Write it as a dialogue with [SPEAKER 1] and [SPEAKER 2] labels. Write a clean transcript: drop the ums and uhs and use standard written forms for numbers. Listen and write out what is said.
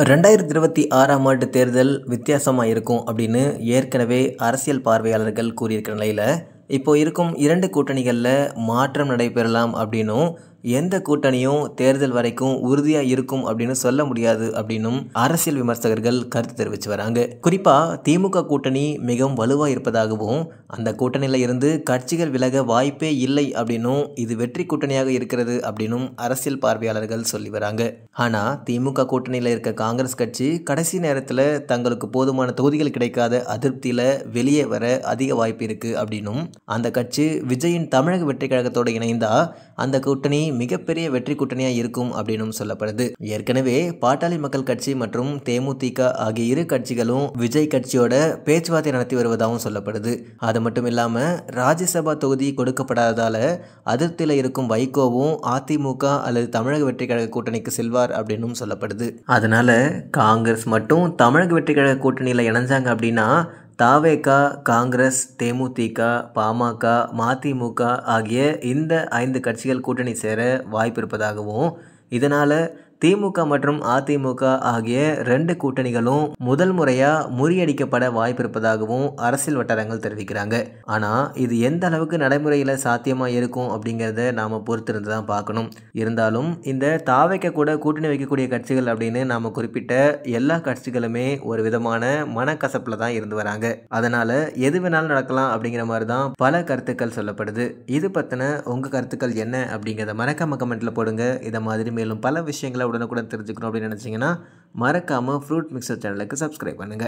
[SPEAKER 1] 2026ஆம் ஆண்டு தேர்தல் வித்தியாசமா இருக்கும் அப்படின்னு ஏற்கனவே அரசியல் பார்வையாளர்கள் கூறியிருக்கிற நிலையில, இப்போ இருக்கும் 2 கூட்டணிகள்ல மாற்றம் நடைபெறலாம் அப்படின்னும், எந்த கூட்டணியும் தேர்தல் வரைக்கும் உறுதியா இருக்கும் அப்படின்னு சொல்ல முடியாது அப்படின்னும் அரசியல் விமர்சகர்கள் கருத்து தெரிவிச்சு வராங்க. குறிப்பா திமுக கூட்டணி மிகவும் வலுவா இருப்பதாகவும், அந்த கூட்டணியில இருந்து கட்சிகள் விலக வாய்ப்பே இல்லை அப்படின்னும், இது வெற்றி கூட்டணியாக இருக்கிறது அப்படின்னும் அரசியல் பார்வையாளர்கள் சொல்லி வராங்க. ஆனா திமுக கூட்டணியில இருக்க காங்கிரஸ் கட்சி கடைசி நேரத்துல தங்களுக்கு போதுமான தொகுதிகள் கிடைக்காத அதிருப்தியில வெளியே வர அதிக வாய்ப்பு இருக்கு அப்படின்னும், அந்த கட்சி விஜயின் தமிழக வெற்றி கழகத்தோட இணைந்தா அந்த கூட்டணி மிகப்பெரிய வெற்றி கூட்டணியா இருக்கும் அப்படின்னும் சொல்லப்படுது. ஏற்கனவே பாட்டாளி மக்கள் கட்சி மற்றும் தேமுதிக ஆகிய இரு கட்சிகளும் விஜய் கட்சியோட பேச்சுவார்த்தை நடத்தி வருவதாகவும் சொல்லப்படுது. அது மட்டும் இல்லாம ராஜ்யசபா தொகுதி கொடுக்கப்படாததால அதிருப்தியில இருக்கும் வைகோவும் அதிமுக அல்லது தமிழக வெற்றி கழக கூட்டணிக்கு செல்வார் அப்படின்னும் சொல்லப்படுது. அதனால காங்கிரஸ் மட்டும் தமிழக வெற்றி கழக கூட்டணியில இணைஞ்சாங்க அப்படின்னா தாவேகா, காங்கிரஸ், தேமுதிக, பாமக, மதிமுக ஆகிய இந்த 5 கட்சிகள் கூட்டணி சேர வாய்ப்பு இருப்பதாகவும், இதனால திமுக மற்றும் அதிமுக ஆகிய 2 கூட்டணிகளும் முதல் முறையா முறியடிக்கப்பட வாய்ப்பு இருப்பதாகவும் அரசியல் வட்டாரங்கள் தெரிவிக்கிறாங்க. ஆனா இது எந்த அளவுக்கு நடைமுறையில சாத்தியமா இருக்கும் அப்படிங்கிறத நாம பொறுத்திருந்து தான் பார்க்கணும். இருந்தாலும் இந்த தாவேகா கூட கூட்டணி வைக்கக்கூடிய கட்சிகள் அப்படின்னு நாம குறிப்பிட்ட எல்லா கட்சிகளுமே ஒரு விதமான மனக்கசப்புல தான் இருந்து வராங்க. அதனால எது வேணாலும் நடக்கலாம் அப்படிங்கிற மாதிரி தான் பல கருத்துக்கள் சொல்லப்படுது. இது பத்தின உங்க கருத்துக்கள் என்ன அப்படிங்கிறத மறக்காம கமெண்ட்ல போடுங்க. இதை மாதிரி மேலும் பல விஷயங்களை உடனுக்குடன் தெரிஞ்சுக்கணும் அப்படின்னு நினைச்சீங்கன்னா மறக்காம ஃப்ரூட் மிக்சர் சேனலுக்கு சப்ஸ்கிரைப் பண்ணுங்க.